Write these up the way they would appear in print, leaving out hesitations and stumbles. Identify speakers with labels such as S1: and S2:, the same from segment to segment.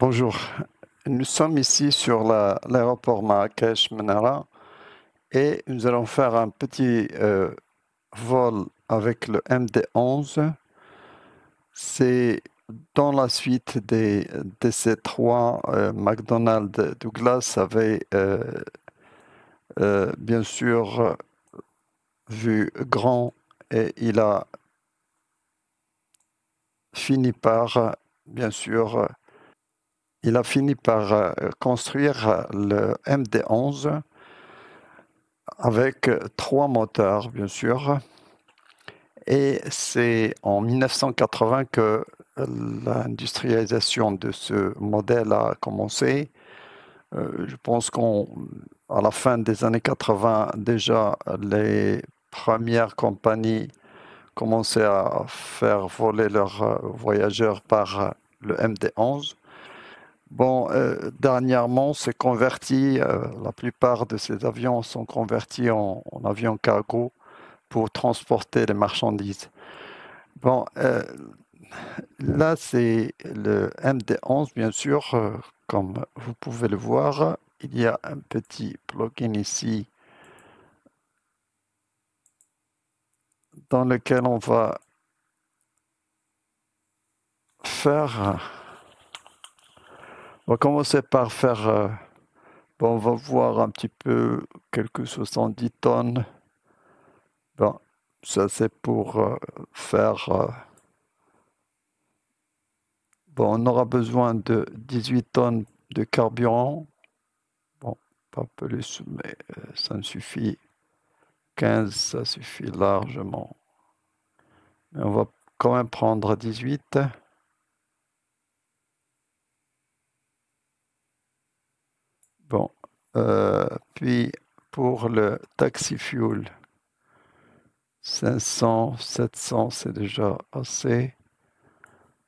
S1: Bonjour, nous sommes ici sur l'aéroport Marrakech-Menara et nous allons faire un petit vol avec le MD-11. C'est dans la suite de ces trois. McDonnell Douglas avait bien sûr vu grand et il a fini par, bien sûr, il a fini par construire le MD-11 avec trois moteurs, bien sûr. Et c'est en 1980 que l'industrialisation de ce modèle a commencé. Je pense qu'à la fin des années 80, déjà, les premières compagnies commençaient à faire voler leurs voyageurs par le MD-11. Bon, dernièrement, c'est converti, la plupart de ces avions sont convertis en avions cargo pour transporter les marchandises. Bon, là, c'est le MD-11, bien sûr, comme vous pouvez le voir. Il y a un petit plugin ici dans lequel on va faire... On va commencer par faire... bon, on va voir un petit peu quelques 70 tonnes. Bon, ça c'est pour faire... bon, on aura besoin de 18 tonnes de carburant. Bon, pas plus, mais ça me suffit. 15, ça suffit largement. Mais on va quand même prendre 18. Bon, puis pour le taxi fuel, 500, 700, c'est déjà assez.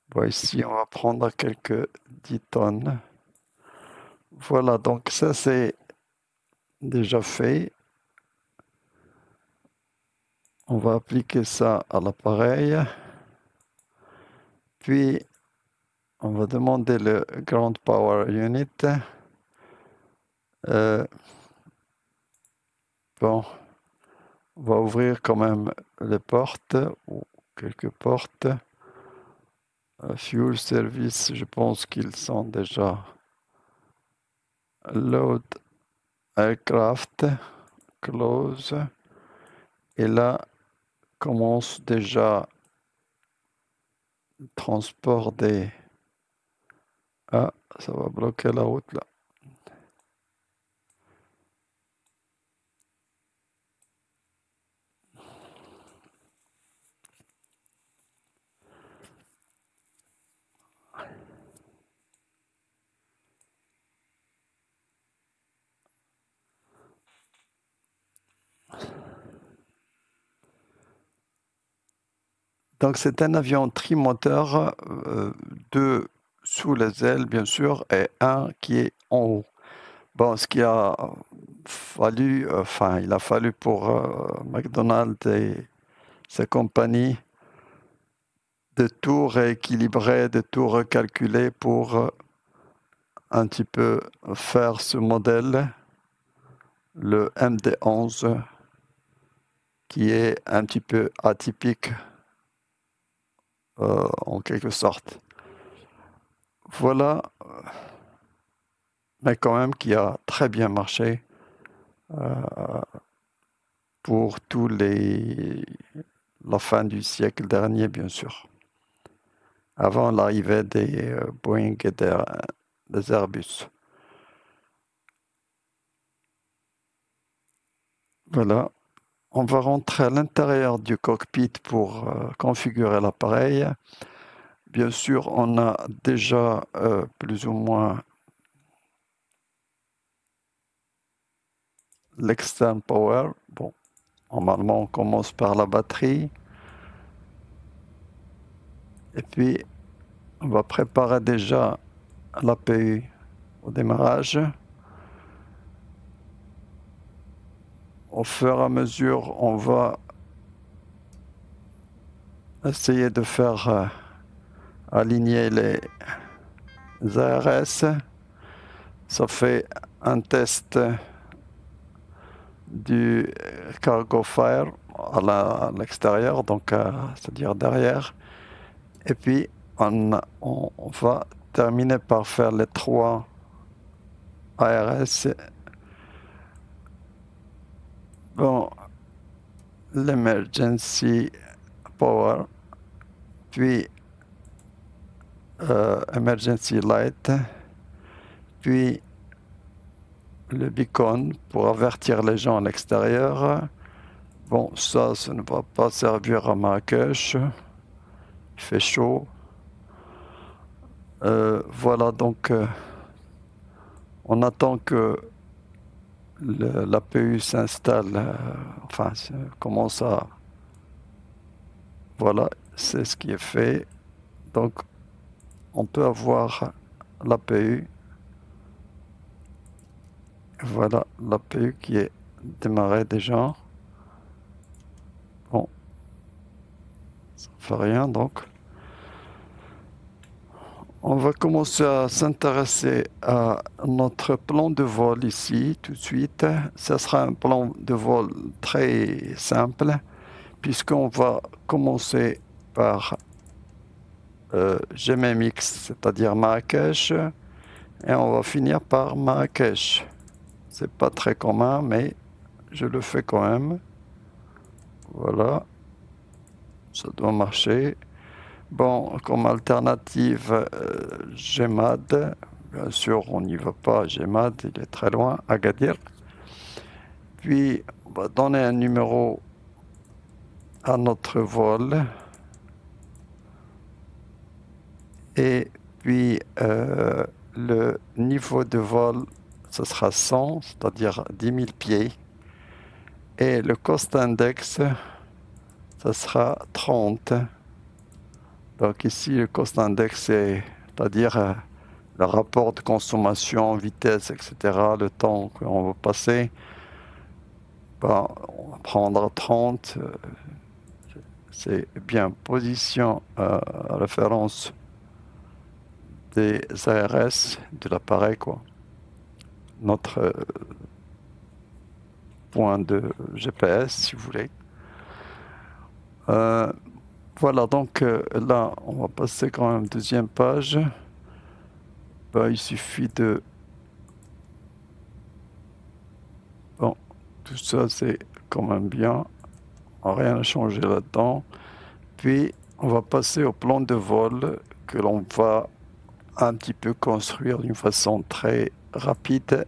S1: Bon, ici, on va prendre quelques 10 tonnes. Voilà, donc ça, c'est déjà fait. On va appliquer ça à l'appareil. Puis, on va demander le Ground Power Unit. Bon, on va ouvrir quand même les portes, ou quelques portes. Fuel Service, je pense qu'ils sont déjà Load Aircraft, Close. Et là, commence déjà le transport des... Ah, ça va bloquer la route là. Donc c'est un avion trimoteur, deux sous les ailes bien sûr, et un qui est en haut. Bon, ce qui a fallu, enfin il a fallu pour McDonald's et sa compagnie de tout rééquilibrer, de tout recalculer pour un petit peu faire ce modèle, le MD-11, qui est un petit peu atypique en quelque sorte. Voilà, mais quand même qui a très bien marché pour la fin du siècle dernier, bien sûr. Avant l'arrivée des Boeing et des Airbus. Voilà. On va rentrer à l'intérieur du cockpit pour configurer l'appareil. Bien sûr, on a déjà plus ou moins l'externe power. Bon, normalement, on commence par la batterie. Et puis, on va préparer déjà l'APU au démarrage. Au fur et à mesure, on va essayer de faire aligner ARS. Ça fait un test du cargo fire à l'extérieur, donc c'est-à-dire derrière. Et puis on va terminer par faire les 3 ARS. Bon, l'emergency power, puis emergency light, puis le beacon pour avertir les gens à l'extérieur. Bon, ça ne va pas servir à Marrakech. Il fait chaud. Voilà, donc on attend que l'APU s'installe, enfin, commence à... Voilà, c'est ce qui est fait. Donc, on peut avoir l'APU. Voilà, l'APU qui est démarré déjà. Bon, ça ne fait rien, donc. On va commencer à s'intéresser à notre plan de vol ici, tout de suite. Ce sera un plan de vol très simple, puisqu'on va commencer par GMMX, c'est-à-dire Marrakech, et on va finir par Marrakech. C'est pas très commun, mais je le fais quand même. Voilà, ça doit marcher. Bon, comme alternative, GEMAD. Bien sûr, on n'y va pas. GEMAD, il est très loin, Agadir. Puis, on va donner un numéro à notre vol. Et puis, le niveau de vol, ce sera 100, c'est-à-dire 10 000 pieds. Et le cost index, ça sera 30. Donc ici, le cost index, c'est-à-dire le rapport de consommation, vitesse, etc., le temps qu'on va passer. Ben, on va prendre 30. C'est bien position référence des ARS de l'appareil, quoi. Notre point de GPS, si vous voulez. Voilà, donc là, on va passer quand même deuxième page. Ben, il suffit de... Bon, tout ça, c'est quand même bien. Rien à changer là-dedans. Puis, on va passer au plan de vol que l'on va un petit peu construire d'une façon très rapide.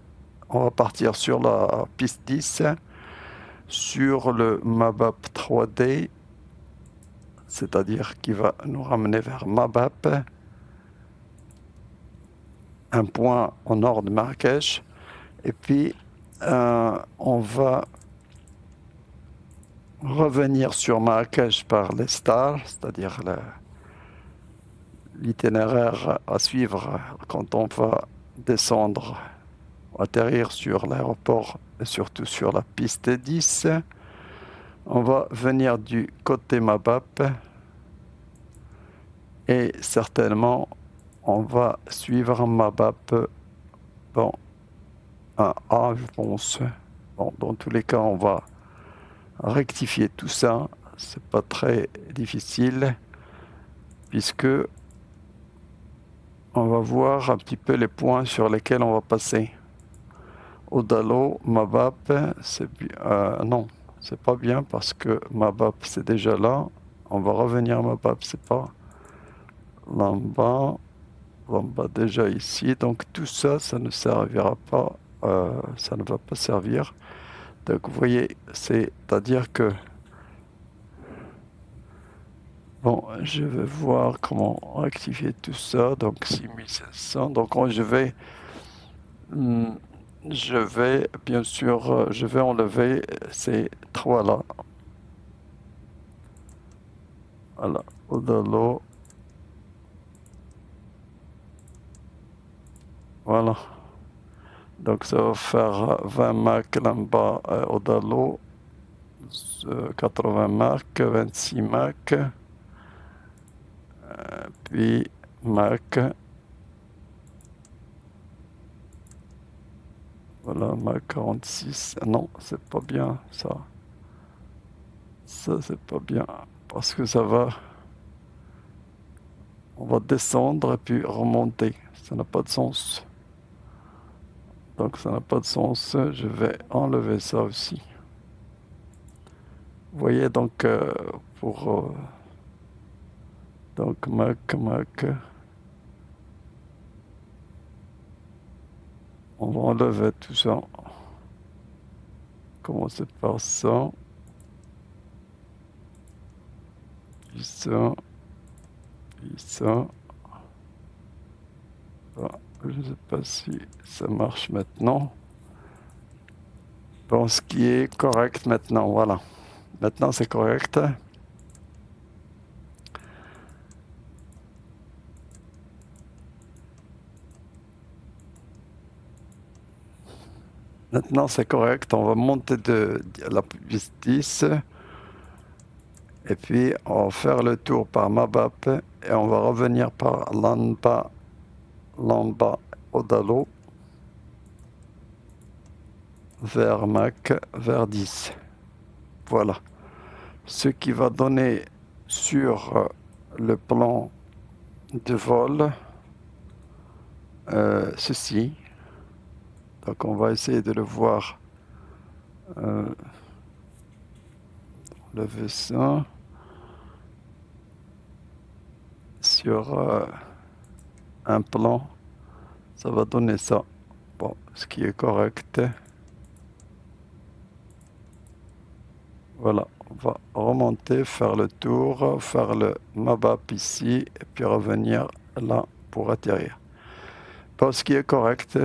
S1: On va partir sur la piste 10, sur le Mabap 3D, c'est-à-dire qui va nous ramener vers Mabap, un point au nord de Marrakech. Et puis, on va revenir sur Marrakech par les stars, c'est-à-dire l'itinéraire à suivre quand on va descendre, atterrir sur l'aéroport et surtout sur la piste 10. On va venir du côté Mabap et certainement on va suivre Mabap, bon, un A je pense. Bon, dans tous les cas on va rectifier tout ça, c'est pas très difficile puisque on va voir un petit peu les points sur lesquels on va passer. Odalo, Mabap, c'est non, c'est pas bien parce que Mabap c'est déjà là. On va revenir à Mabap, c'est pas là-bas. Là-bas déjà ici. Donc tout ça, ça ne servira pas. Ça ne va pas servir. Donc vous voyez, c'est-à-dire que bon, je vais voir comment rectifier tout ça. Donc 6700. Donc je vais bien sûr, je vais enlever ces trois là. Voilà, Odalo. Voilà. Donc ça va faire 20 marques là-bas Odalo. 80 marques, 26 marques. Puis marques. Voilà, Mac 46. Non, c'est pas bien ça. Ça, c'est pas bien. Parce que ça va. On va descendre et puis remonter. Ça n'a pas de sens. Donc ça n'a pas de sens. Je vais enlever ça aussi. Vous voyez donc pour donc Mac. On va enlever tout ça. Commencer par ça. Puis ça. Puis ça. Bon, je ne sais pas si ça marche maintenant. Bon, ce qui est correct maintenant, voilà. Maintenant, c'est correct. Maintenant, c'est correct. On va monter de la vis 10. Et puis, on va faire le tour par Mabap. Et on va revenir par Lamba Odalo. Vers Mac, vers 10. Voilà. Ce qui va donner sur le plan de vol ceci. Donc on va essayer de le voir. Lever ça sur un plan. Ça va donner ça. Bon, ce qui est correct. Voilà, on va remonter, faire le tour, faire le Mabap ici, et puis revenir là pour atterrir. Bon, ce qui est correct,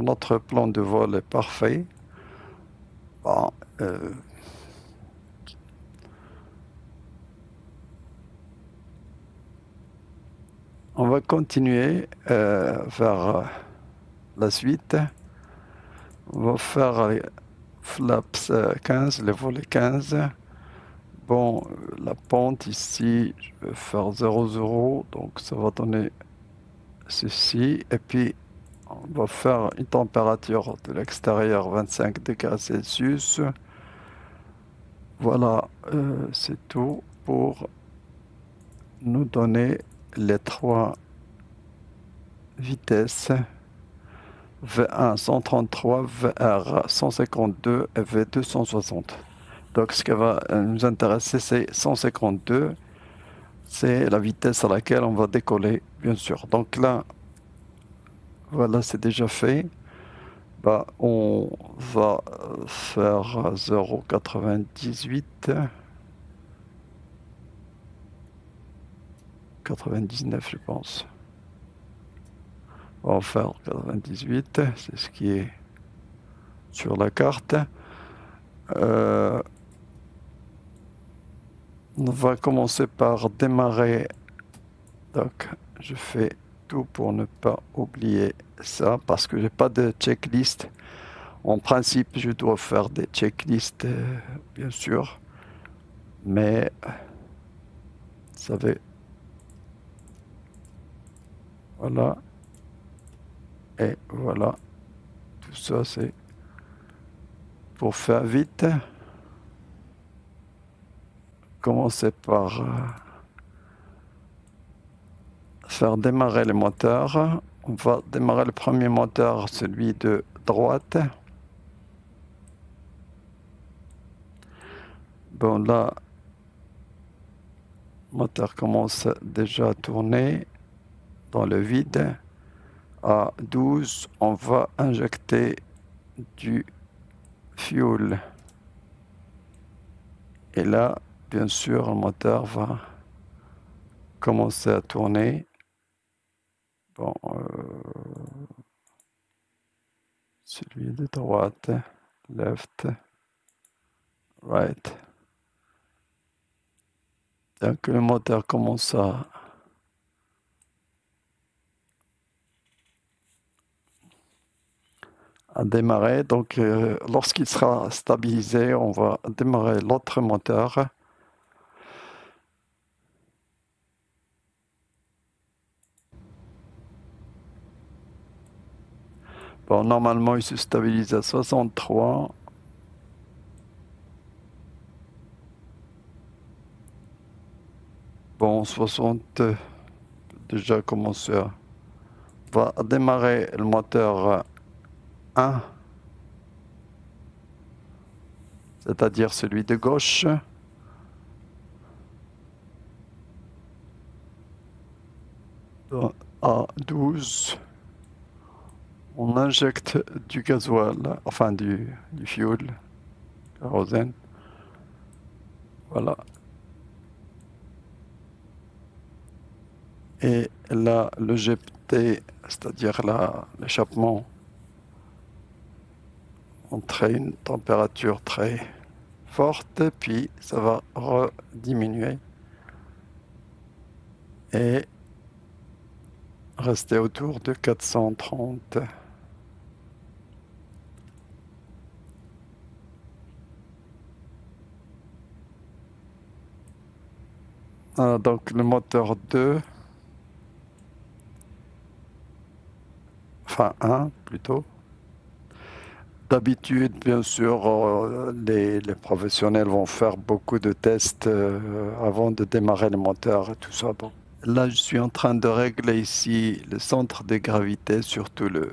S1: notre plan de vol est parfait. Bon, on va continuer vers la suite. On va faire les flaps 15, les volets 15. Bon, la pente ici, je vais faire 0,0, donc ça va donner ceci. Et puis, on va faire une température de l'extérieur 25 degrés Celsius. Voilà, c'est tout pour nous donner les trois vitesses V1 133, VR 152 et V2 160. Donc ce qui va nous intéresser, c'est 152. C'est la vitesse à laquelle on va décoller, bien sûr. Donc là, voilà, c'est déjà fait. Bah, on va faire 0,98. 99, je pense. On va faire 98, c'est ce qui est sur la carte. On va commencer par démarrer. Donc, je fais tout pour ne pas oublier ça parce que j'ai pas de checklist. En principe, je dois faire des checklists, bien sûr, mais vous savez, voilà, et voilà, tout ça c'est pour faire vite. Commencer par faire démarrer le moteur. On va démarrer le premier moteur, celui de droite. Bon, là, le moteur commence déjà à tourner dans le vide. À 12, on va injecter du fuel. Et là, bien sûr, le moteur va commencer à tourner. Bon, celui de droite, left, right. Dès que le moteur commence à démarrer, donc lorsqu'il sera stabilisé, on va démarrer l'autre moteur. Bon, normalement, il se stabilise à 63. Bon, 60, déjà commencé à... Va démarrer le moteur 1, c'est-à-dire celui de gauche. À 12, on injecte du gasoil, enfin du fuel, kérosène. Voilà. Et là, le GT, c'est-à-dire l'échappement, entrait une température très forte, puis ça va rediminuer et rester autour de 430. Voilà, donc le moteur 2, enfin 1 plutôt. D'habitude, bien sûr, les professionnels vont faire beaucoup de tests avant de démarrer le moteur et tout ça. Bon. Là, je suis en train de régler ici le centre de gravité, surtout le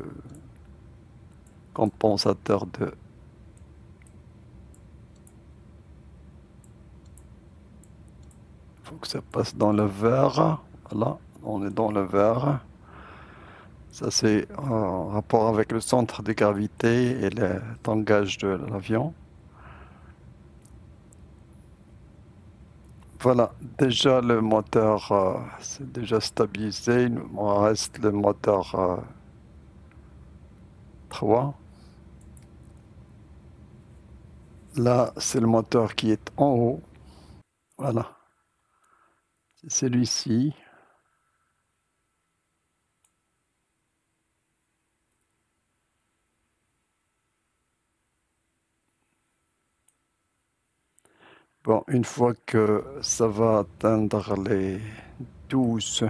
S1: compensateur de... Il faut que ça passe dans le vert. Voilà, on est dans le vert. Ça, c'est en rapport avec le centre de gravité et le tangage de l'avion. Voilà, déjà le moteur c'est déjà stabilisé. Il me reste le moteur 3. Là, c'est le moteur qui est en haut. Voilà, c'est celui-ci. Bon, une fois que ça va atteindre les 12,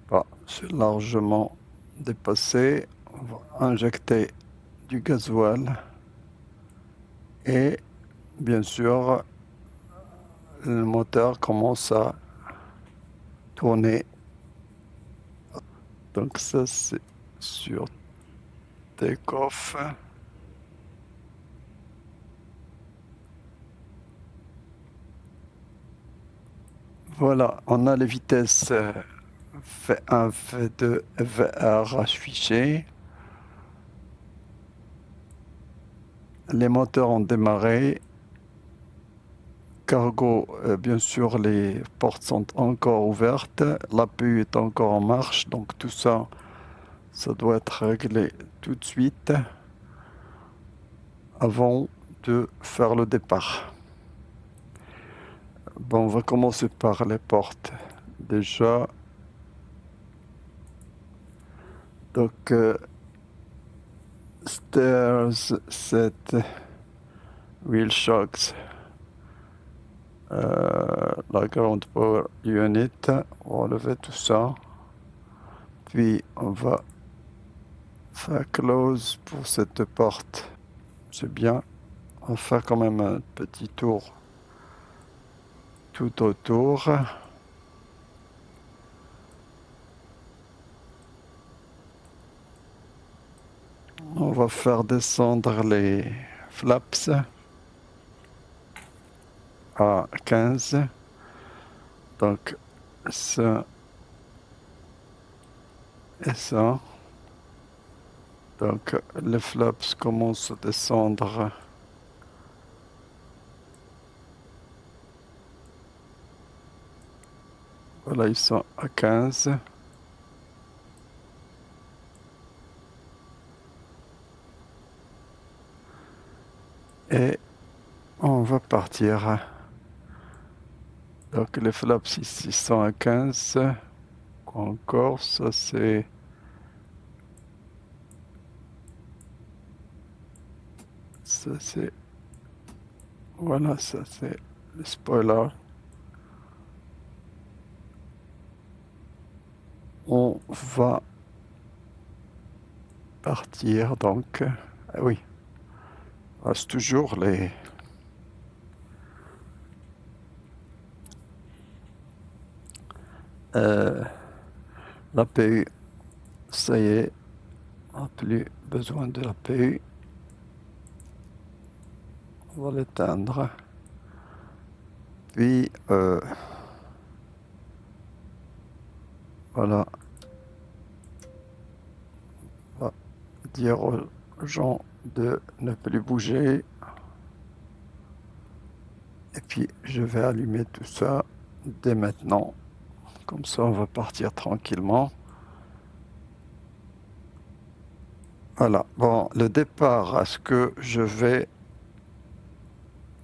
S1: bah, c'est largement dépassé. On va injecter du gasoil et bien sûr le moteur commence à tourner. Donc ça c'est sur take-off. Voilà, on a les vitesses V1, V2, VR affichées. Les moteurs ont démarré. Cargo, bien sûr, les portes sont encore ouvertes. L'appui est encore en marche. Donc tout ça, ça doit être réglé tout de suite avant de faire le départ. Bon, on va commencer par les portes. Déjà, donc stairs, set, wheel shocks, la ground power unit, on va enlever tout ça. Puis on va faire close pour cette porte. C'est bien. On va faire quand même un petit tour tout autour. On va faire descendre les flaps à 15. Donc ça et ça. Donc les flaps commencent à descendre. Voilà, ils sont à 15. Et on va partir. Donc les flaps ici sont à 15. Encore, ça c'est... Ça c'est... Voilà, ça c'est le spoiler. On va partir. Donc, oui, il reste toujours l'APU. Ça y est, on n'a plus besoin de l'APU. On va l'éteindre. Puis, voilà. On va dire aux gens de ne plus bouger. Et puis, je vais allumer tout ça dès maintenant. Comme ça, on va partir tranquillement. Voilà. Bon, le départ, est-ce que je vais...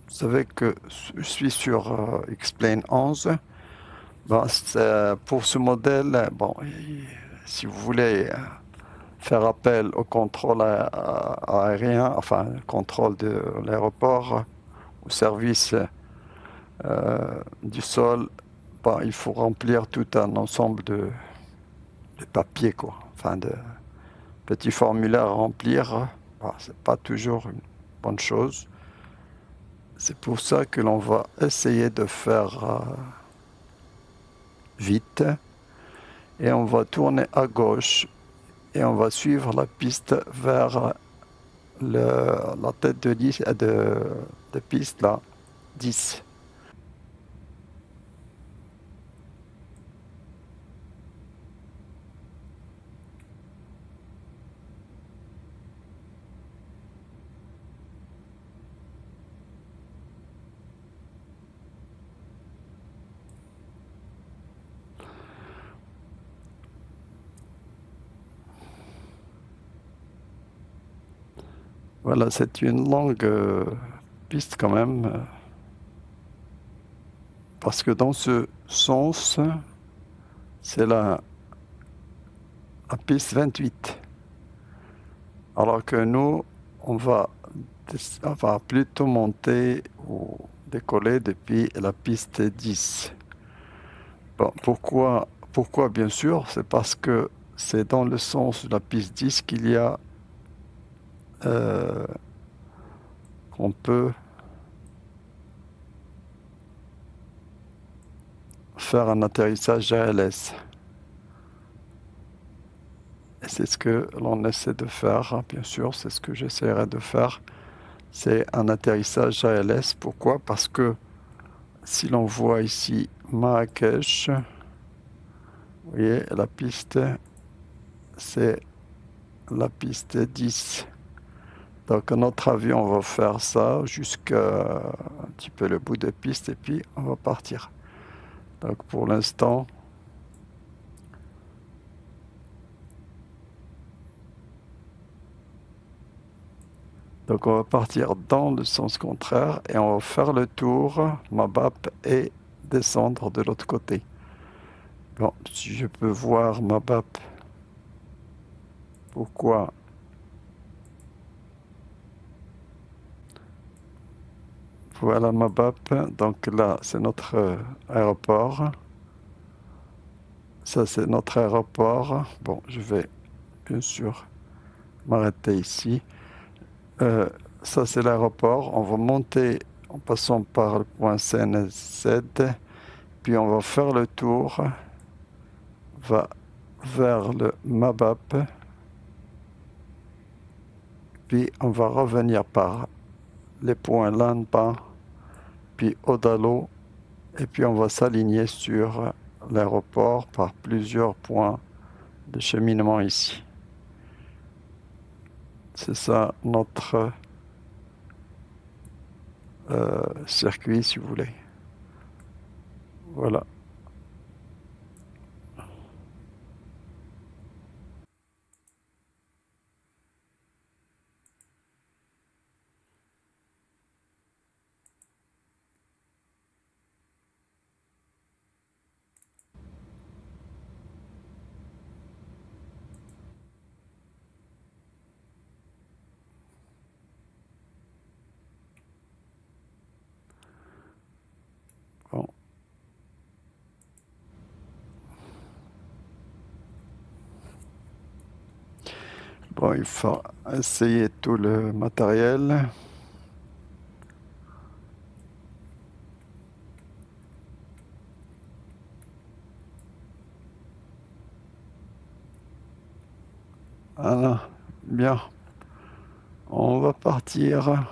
S1: Vous savez que je suis sur X-Plane 11. Bon, pour ce modèle, bon, si vous voulez faire appel au contrôle aérien, enfin, le contrôle de l'aéroport, au service du sol, bon, il faut remplir tout un ensemble de papiers, quoi. Enfin, de petits formulaires à remplir. Bon, c'est pas toujours une bonne chose. C'est pour ça que l'on va essayer de faire vite. Et on va tourner à gauche et on va suivre la piste vers la tête de piste là, 10. Voilà, c'est une longue piste quand même, parce que dans ce sens, c'est la piste 28. Alors que nous, on va plutôt monter ou décoller depuis la piste 10. Bon, pourquoi bien sûr, c'est parce que c'est dans le sens de la piste 10 qu'il y a qu'on peut faire un atterrissage ALS. Et c'est ce que l'on essaie de faire, bien sûr, c'est ce que j'essaierai de faire. C'est un atterrissage ALS. Pourquoi? Parce que si l'on voit ici Marrakech, vous voyez, la piste, c'est la piste 10. Donc notre avion va faire ça jusqu'à un petit peu le bout de piste et puis on va partir. Donc pour l'instant, donc on va partir dans le sens contraire et on va faire le tour, Mabap, et descendre de l'autre côté. Bon, si je peux voir Mabap, pourquoi? Voilà Mabap, donc là c'est notre aéroport. Ça c'est notre aéroport. Bon, je vais bien sûr m'arrêter ici. Ça c'est l'aéroport. On va monter en passant par le point CNZ, puis on va faire le tour, va vers le Mabap, puis on va revenir par les points Lanpa, puis Odalo, et puis on va s'aligner sur l'aéroport par plusieurs points de cheminement ici. C'est ça notre circuit, si vous voulez. Voilà. Bon. Bon, il faut essayer tout le matériel. Voilà, bien. On va partir.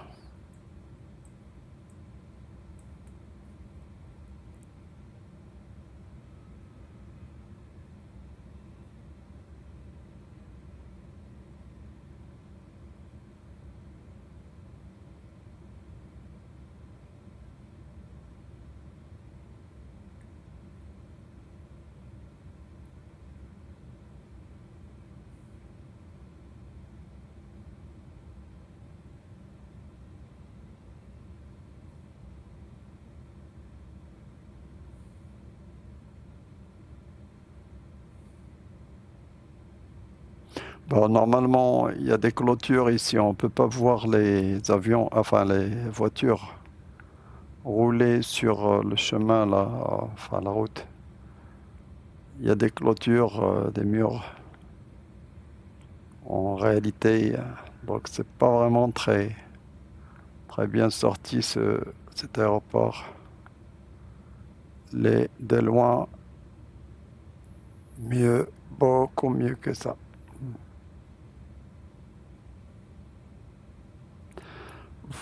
S1: Bon, normalement, il y a des clôtures ici. On ne peut pas voir les avions, enfin les voitures rouler sur le chemin, là, enfin la route. Il y a des clôtures, des murs. En réalité, donc c'est pas vraiment très bien sorti cet aéroport. De loin, mieux, beaucoup mieux que ça.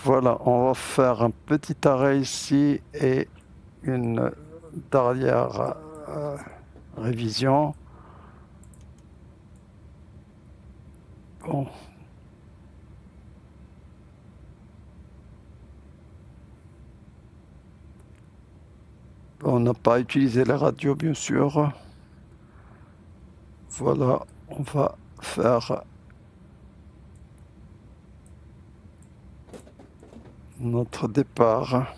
S1: Voilà, on va faire un petit arrêt ici et une dernière révision. Bon. On n'a pas utilisé la radio, bien sûr. Voilà, on va faire notre départ.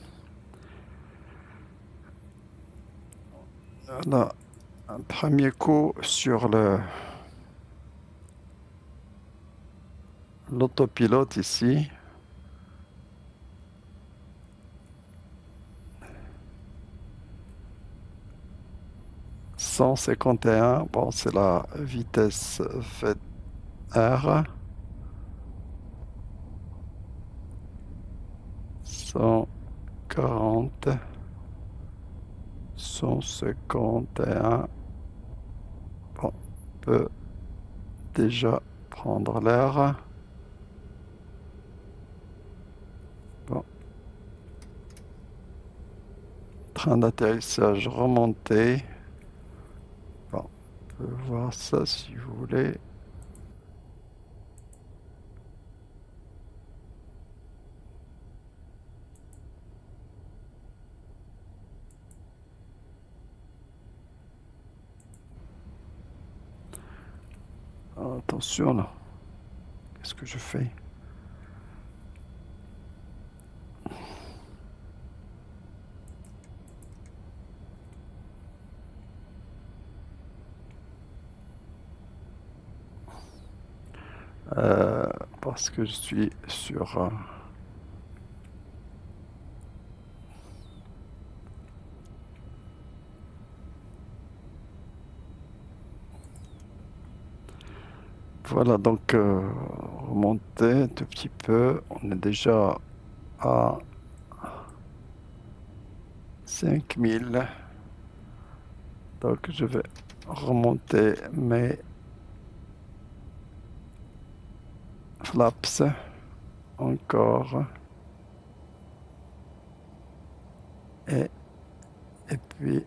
S1: Voilà, un premier coup sur l'autopilote ici. « 151 », bon, c'est la vitesse VR. 140, 151. Bon, on peut déjà prendre l'air. Bon. Train d'atterrissage remonté. Bon, on peut voir ça si vous voulez. Attention là. Qu'est-ce que je fais? Parce que je suis sur... Voilà, donc remonter un tout petit peu. On est déjà à 5000. Donc je vais remonter mes flaps encore. Et puis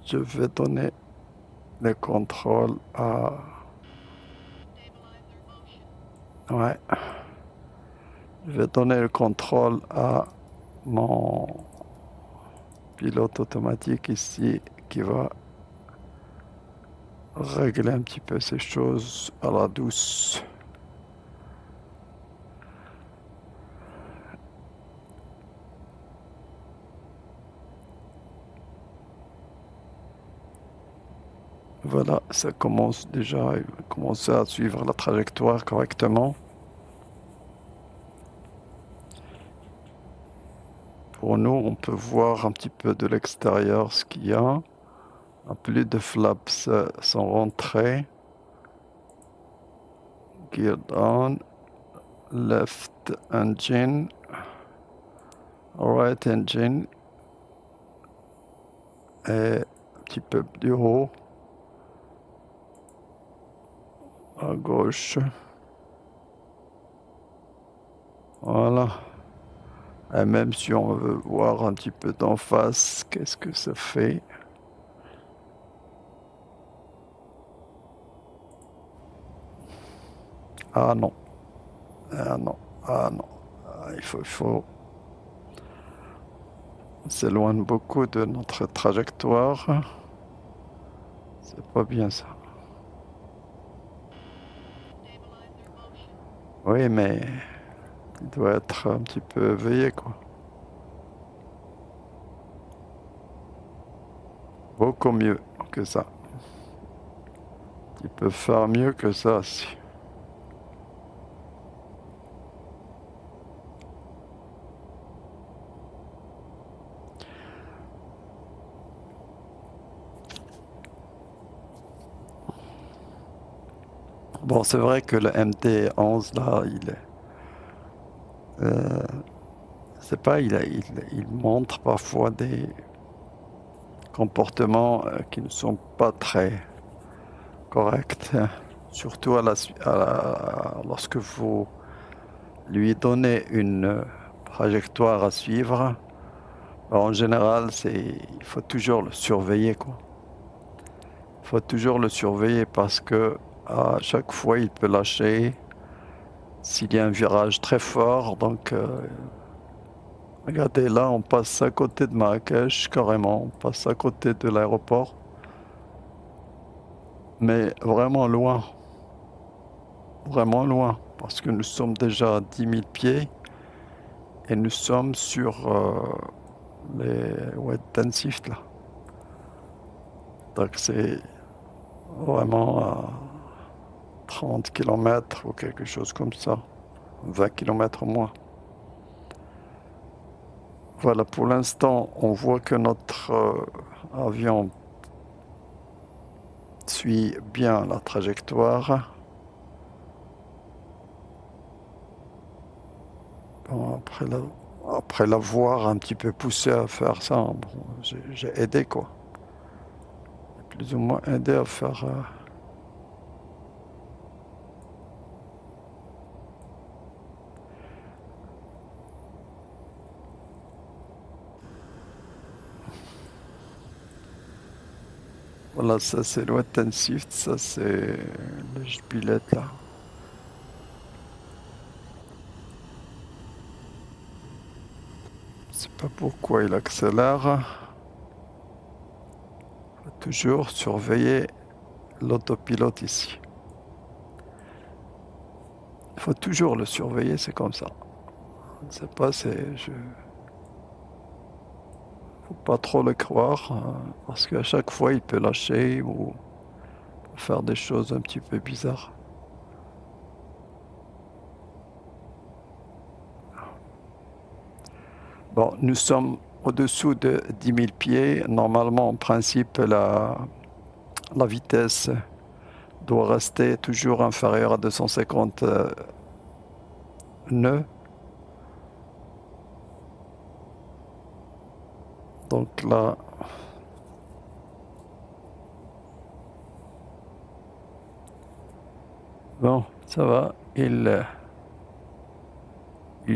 S1: je vais donner le contrôle à... Ouais. Je vais donner le contrôle à mon pilote automatique ici qui va régler un petit peu ces choses à la douce. Voilà, ça commence déjà, il va commencer à suivre la trajectoire correctement. Pour nous, on peut voir un petit peu de l'extérieur ce qu'il y a. Plus de flaps sont rentrés. gear down, left engine, right engine, et un petit peu plus haut, à gauche. Voilà. Et même si on veut voir un petit peu d'en face, qu'est-ce que ça fait? Ah non. Ah non. Ah non. Ah, il faut... On s'éloigne beaucoup de notre trajectoire. C'est pas bien ça. Oui, mais il doit être un petit peu éveillé, quoi. Beaucoup mieux que ça. Il peut faire mieux que ça aussi. Bon, c'est vrai que le MT-11, là, c'est pas, il montre parfois des comportements qui ne sont pas très corrects, hein. Surtout lorsque vous lui donnez une trajectoire à suivre. Alors, en général, il faut toujours le surveiller, quoi. Il faut toujours le surveiller parce que à chaque fois, il peut lâcher s'il y a un virage très fort. Donc, regardez, là, on passe à côté de Marrakech, carrément. On passe à côté de l'aéroport. Mais vraiment loin. Vraiment loin. Parce que nous sommes déjà à 10 000 pieds. Et nous sommes sur les wet intensifs, là. Donc, c'est vraiment à 30 km ou quelque chose comme ça. 20 km au moins. Voilà, pour l'instant, on voit que notre avion suit bien la trajectoire. Bon, après l'avoir un petit peu poussé à faire ça, bon, j'ai aidé, quoi. J'ai plus ou moins aidé à faire... Voilà, ça c'est le wet and shift, ça c'est le pilot là. Je sais pas pourquoi il accélère. Faut toujours surveiller l'autopilote ici. Il faut toujours le surveiller, c'est comme ça. Je ne sais pas, faut pas trop le croire, parce qu'à chaque fois il peut lâcher ou faire des choses un petit peu bizarres. Bon, nous sommes au-dessous de 10 000 pieds. Normalement, en principe, la vitesse doit rester toujours inférieure à 250 nœuds. Donc là, bon, ça va. Il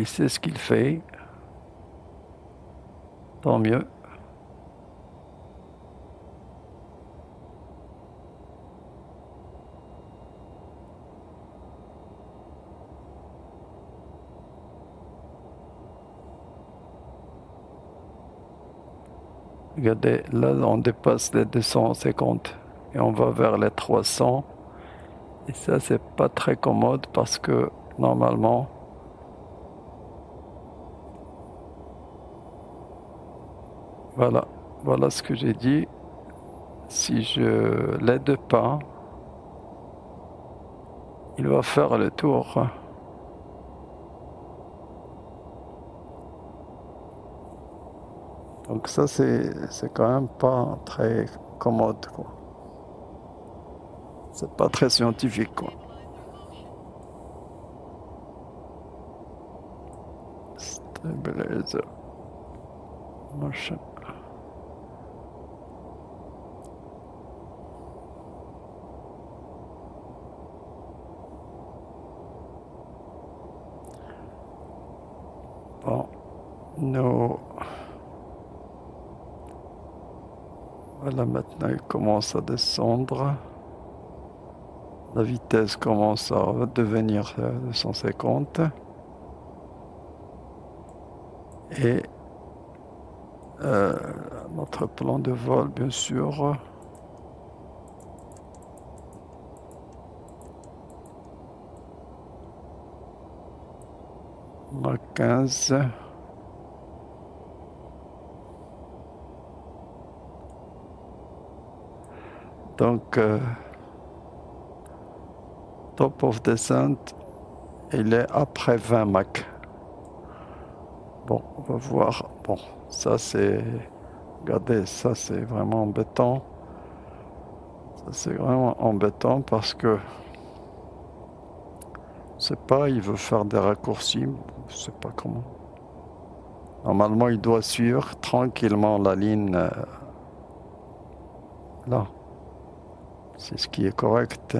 S1: sait ce qu'il fait. Tant mieux. Regardez, là, on dépasse les 250 et on va vers les 300. Et ça, c'est pas très commode parce que normalement, voilà ce que j'ai dit. Si je l'aide pas, il va faire le tour. Donc ça, c'est quand même pas très commode, quoi. C'est pas très scientifique, quoi. Stabilizer motion. Bon, nous... Voilà, maintenant il commence à descendre. La vitesse commence à devenir 250. Et notre plan de vol, bien sûr. Mach 15. Donc, top of descent, il est après 20 Mach. Bon, on va voir. Bon, ça c'est... Regardez, ça c'est vraiment embêtant. Ça c'est vraiment embêtant parce que... Je sais pas, il veut faire des raccourcis. Je sais pas comment. Normalement, il doit suivre tranquillement la ligne là. C'est ce qui est correct.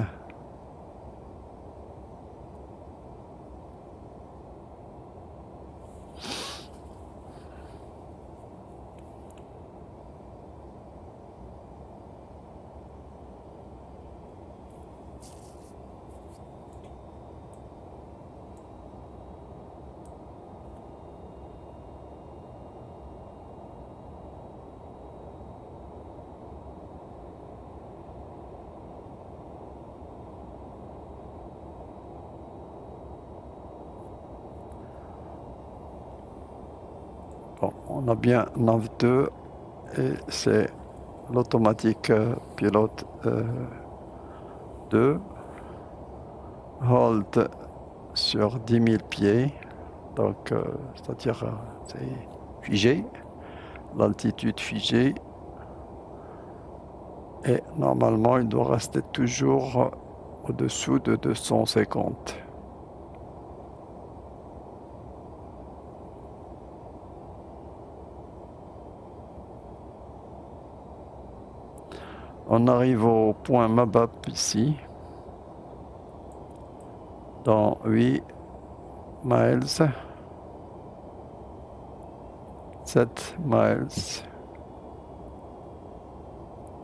S1: Bon, on a bien nav 2 et c'est l'automatique pilote 2. Hold sur 10 000 pieds, donc c'est-à-dire c'est figé, l'altitude figée. Et normalement, il doit rester toujours au-dessous de 250. On arrive au point Mabap ici, dans 8 miles, 7 miles.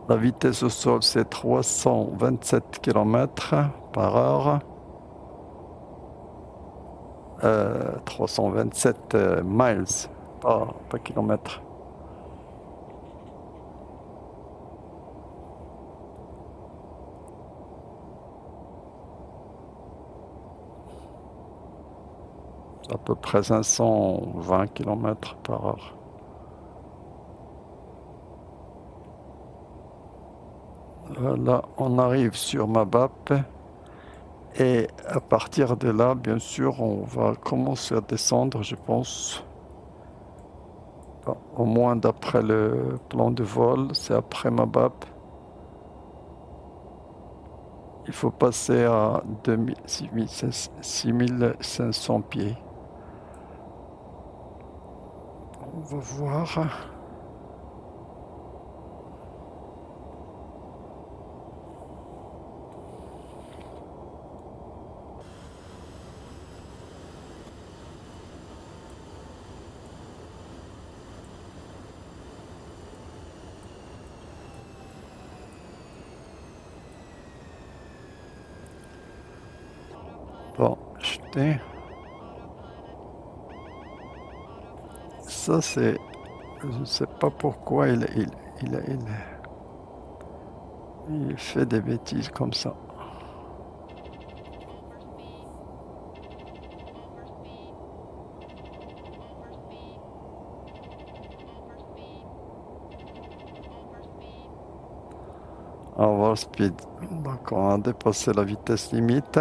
S1: La vitesse au sol, c'est 327 km par heure. 327 miles, pas kilomètres. C'est à peu près 520 km par heure. Là, on arrive sur Mabap. Et à partir de là, bien sûr, on va commencer à descendre, je pense. Bon, au moins d'après le plan de vol, c'est après Mabap. Il faut passer à 6500 pieds. On va voir. Bon, jeter. Ça, c'est... Je ne sais pas pourquoi il fait des bêtises comme ça. Overspeed. Donc on a dépassé la vitesse limite.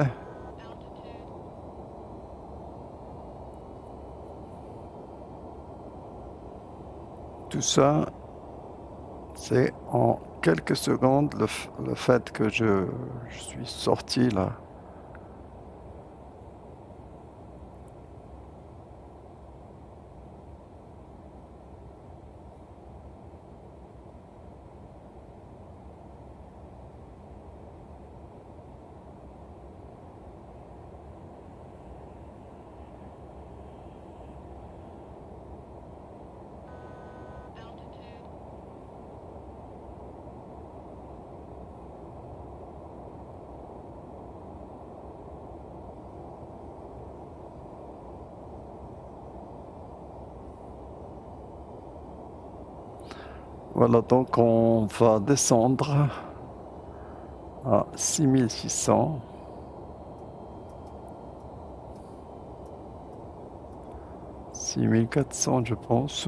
S1: Tout ça, c'est en quelques secondes le fait que je suis sorti là. Voilà, donc on va descendre à 6600. 6400, je pense.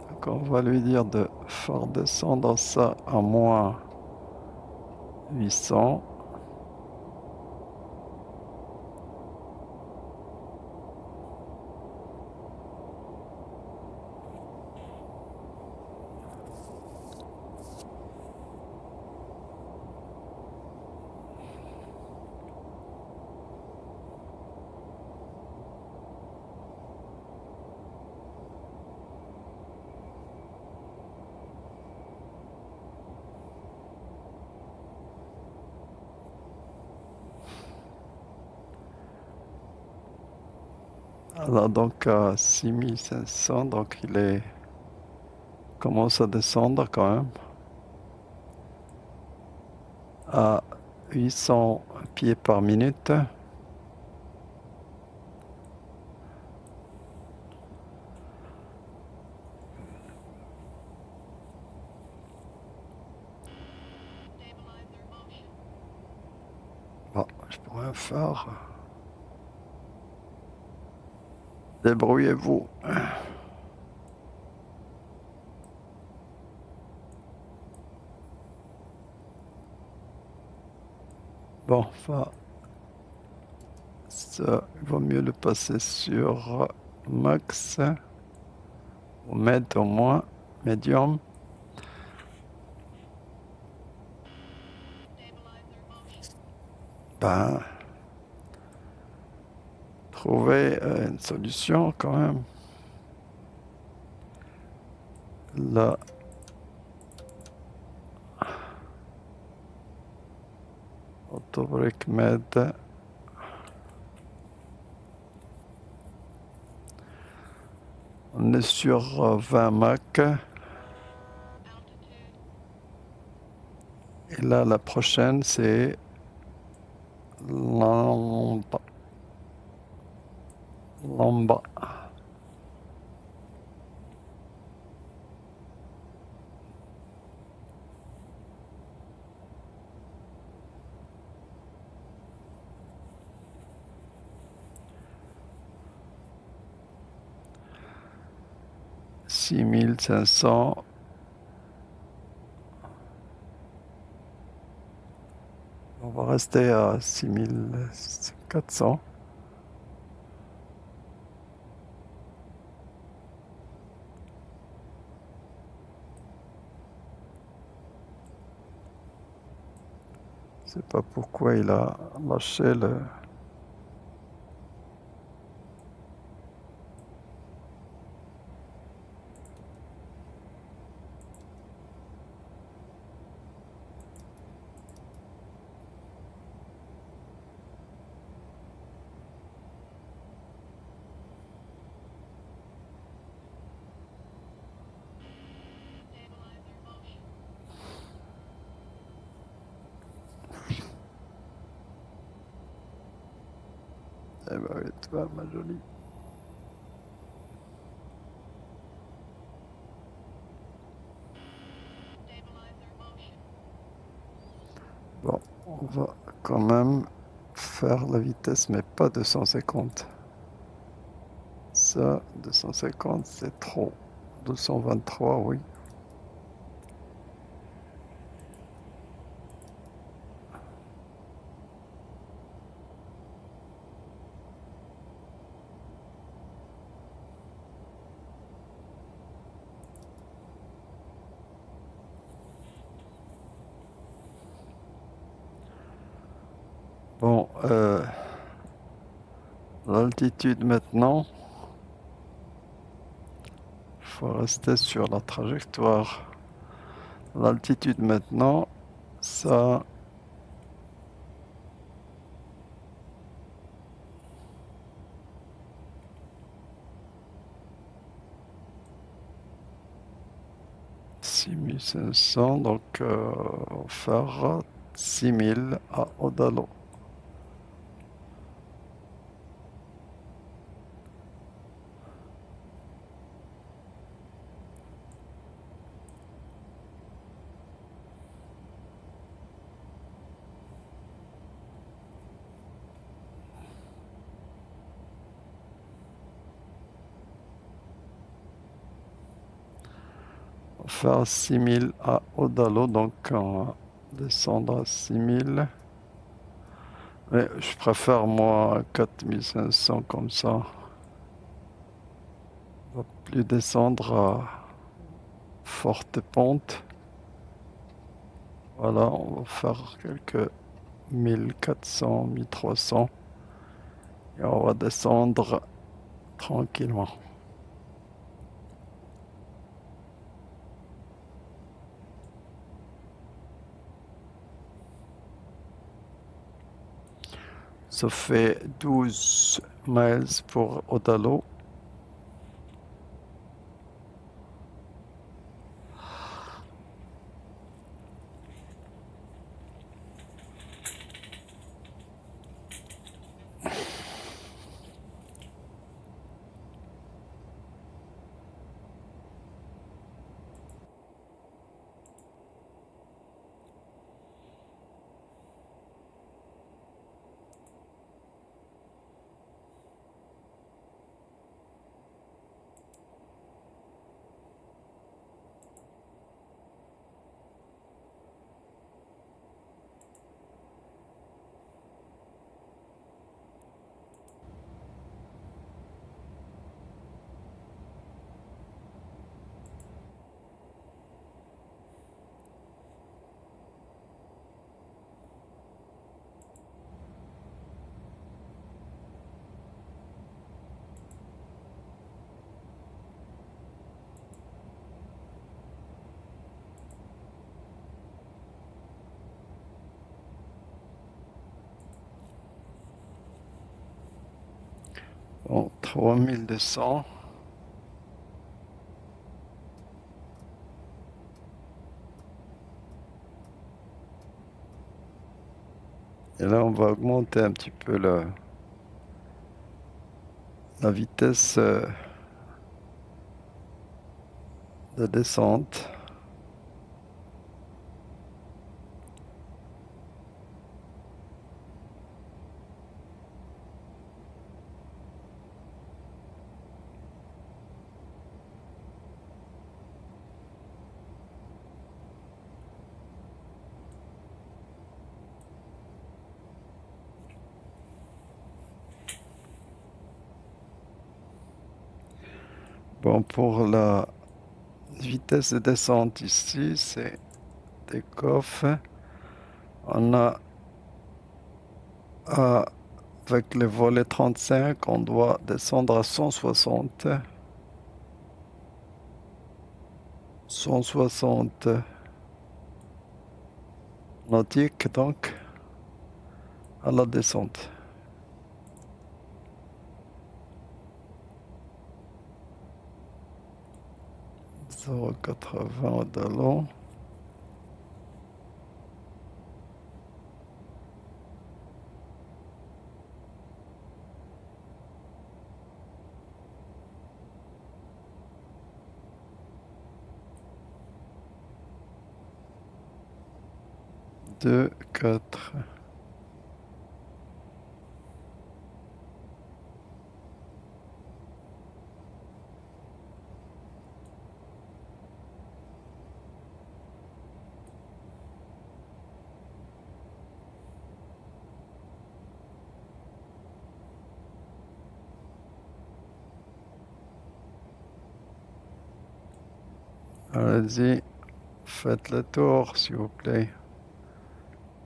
S1: Donc on va lui dire de faire descendre ça à moins 800. Là, donc à 6500, donc il commence à descendre quand même à 800 pieds par minute. Bon, je pourrais faire. Débrouillez-vous. Bon, enfin, ça, il vaut mieux le passer sur max ou med au moins, medium. Ben, trouver une solution quand même. Là, autobrick med. On est sur 20 Mach. Et là, la prochaine, c'est Lamba. Lamba. « 6500. On va rester à 6400. Je sais pas pourquoi il a lâché le... Eh ben oui, toi, ma jolie. Bon, on va quand même faire la vitesse, mais pas 250. Ça, 250, c'est trop. 223, oui. Bon, l'altitude maintenant. Il faut rester sur la trajectoire. L'altitude maintenant, ça... « 6500, donc on fera 6000 à Odalo. faire 6000 à Odalo, donc on va descendre à 6000. Mais je préfère moi 4500 comme ça. On va plus descendre à forte pente. Voilà, on va faire quelques 1400, 1300. Et on va descendre tranquillement. Ça fait 12 miles pour Odalo. Bon, 3200. Et là, on va augmenter un petit peu la vitesse de descente. Bon, pour la vitesse de descente ici, c'est take-off. On a avec le volet 35, on doit descendre à 160. 160 nautiques, donc, à la descente. Zéro 80 de long. Deux, quatre. Allez-y, faites le tour, s'il vous plaît.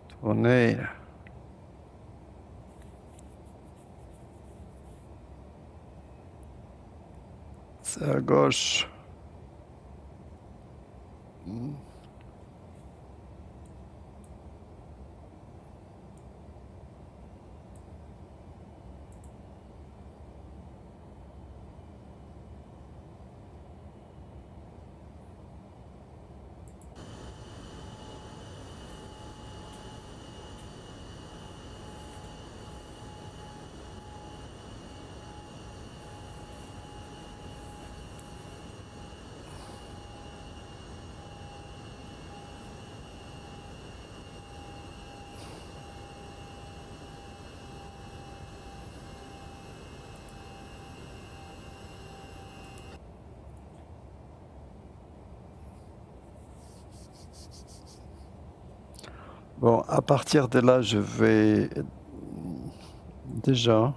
S1: Tournez. C'est à gauche. Bon, à partir de là, je vais déjà,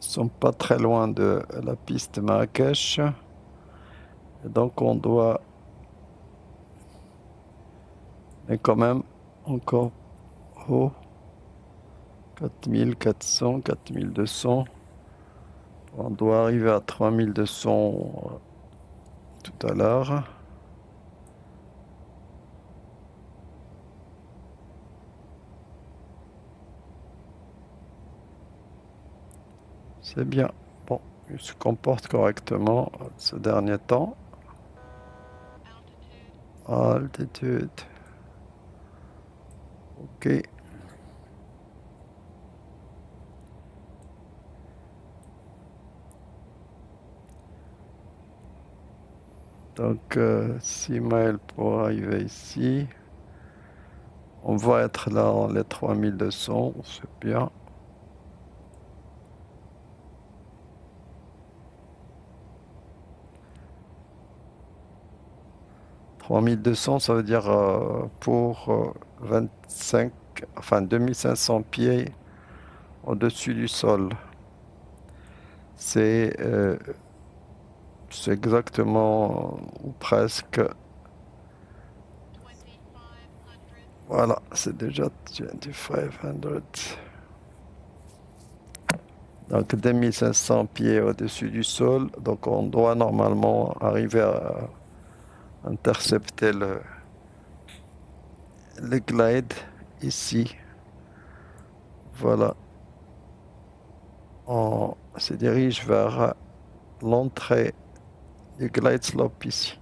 S1: ils sont pas très loin de la piste de Marrakech. Et donc on doit, mais quand même encore haut, 4400, 4200. On doit arriver à 3200 tout à l'heure. C'est bien. Bon, il se comporte correctement ce dernier temps. Altitude. Ok. Donc 6 miles pour arriver ici. On va être là en les 3200, c'est bien. 3200, ça veut dire pour 25, enfin 2500 pieds au-dessus du sol. C'est exactement ou presque. Voilà, c'est déjà 2500. Donc 2500 pieds au-dessus du sol. Donc on doit normalement arriver à intercepter le glide ici. Voilà. On se dirige vers l'entrée du glide slope ici.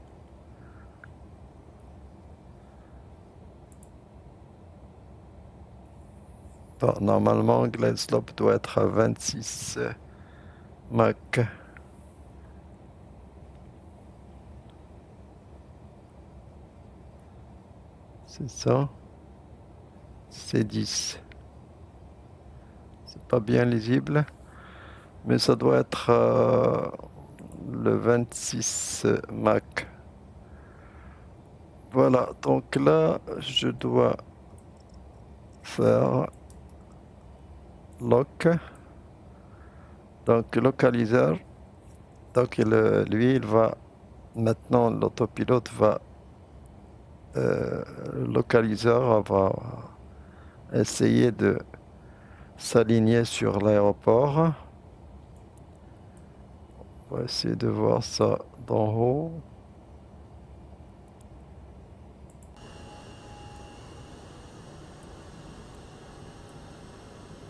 S1: Bon, normalement, glide slope doit être à 26 Mach. C'est ça. C'est 10. C'est pas bien lisible, mais ça doit être le 26 Mach. Voilà, donc là, je dois faire lock. Donc localiseur. Donc lui, il va maintenant, l'autopilote va le localiseur va essayer de s'aligner sur l'aéroport. On va essayer de voir ça d'en haut.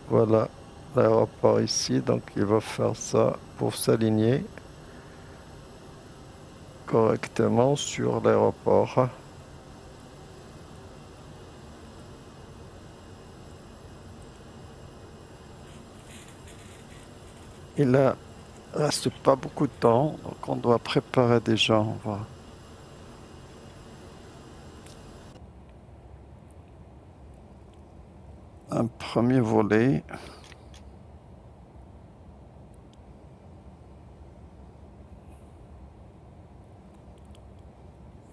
S1: Voilà l'aéroport ici, donc il va faire ça pour s'aligner correctement sur l'aéroport. Il ne reste pas beaucoup de temps, donc on doit préparer déjà. On va un premier volet.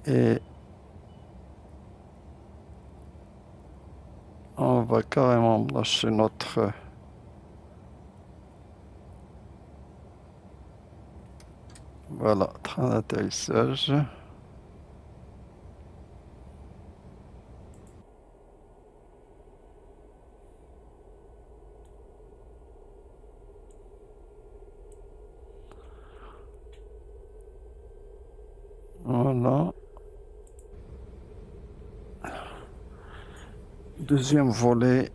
S1: Et on va carrément lâcher notre... Voilà, train d'atterrissage. Voilà. Deuxième volet.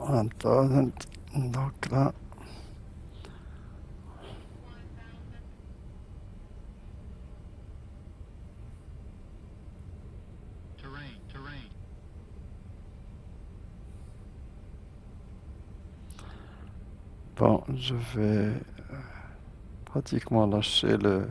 S1: 1000. Donc là, bon, je vais pratiquement lâcher le...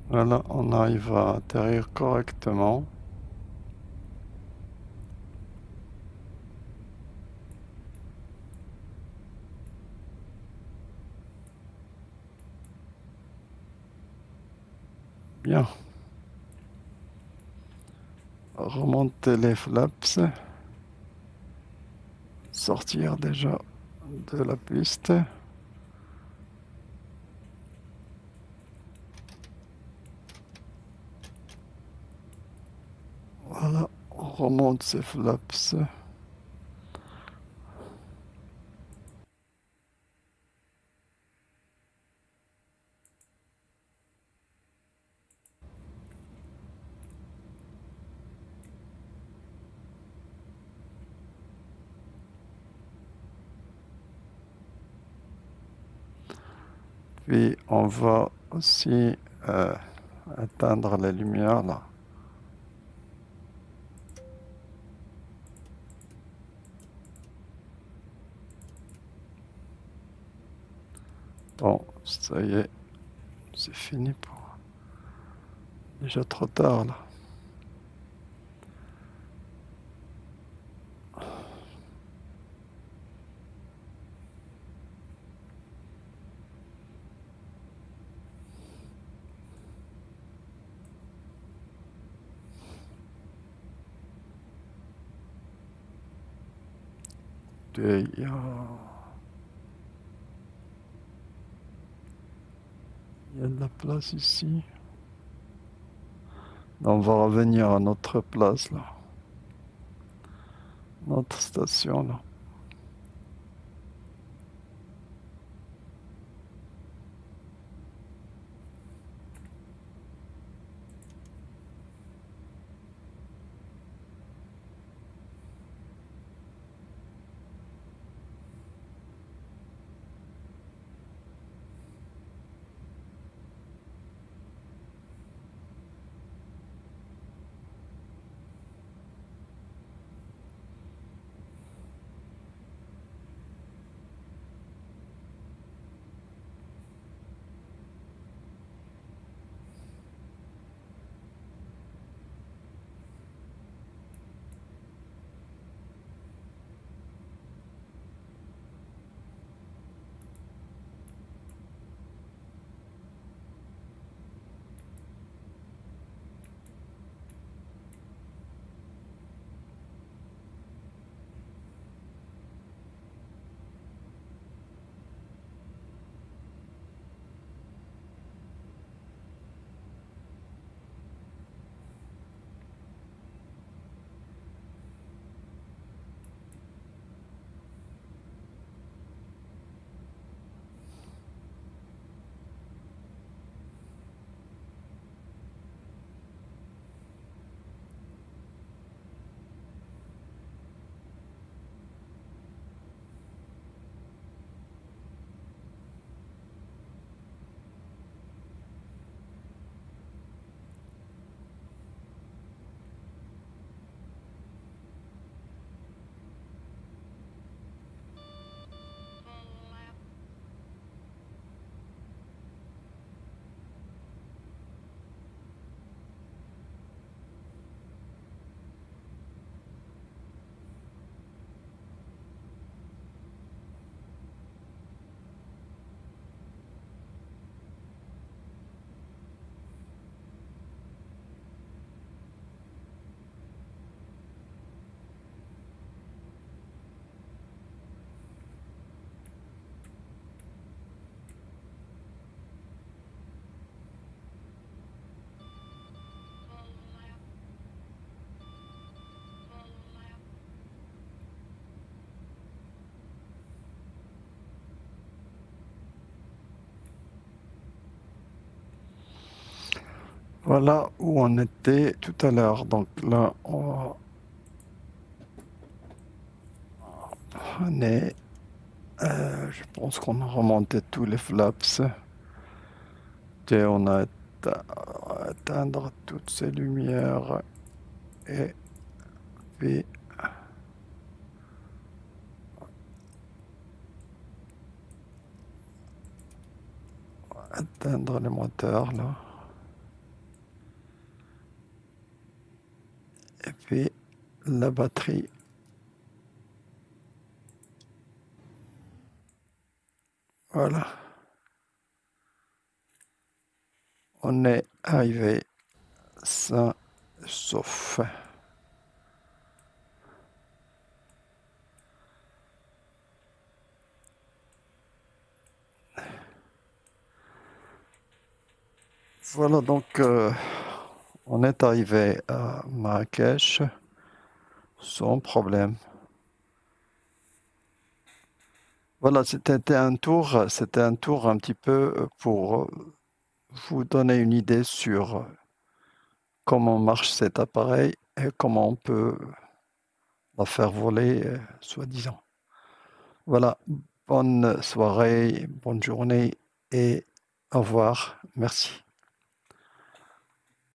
S1: Voilà, on arrive à atterrir correctement. Bien. Remonter les flaps. Sortir déjà de la piste. Voilà, on remonte ces flaps. Puis on va aussi atteindre les lumières là. Bon, ça y est, c'est fini pour... Déjà trop tard là. Et il y a de la place ici. On va revenir à notre place là. Notre station là. Voilà où on était tout à l'heure. Donc là, on est, je pense qu'on a remonté tous les flaps. Et on a atteindre toutes ces lumières et puis atteindre les moteurs là. Et puis la batterie. Voilà. On est arrivé sain sauf. Voilà donc on est arrivé à Marrakech sans problème. Voilà, c'était un tour un petit peu pour vous donner une idée sur comment marche cet appareil et comment on peut la faire voler, soi-disant. Voilà, bonne soirée, bonne journée et au revoir. Merci.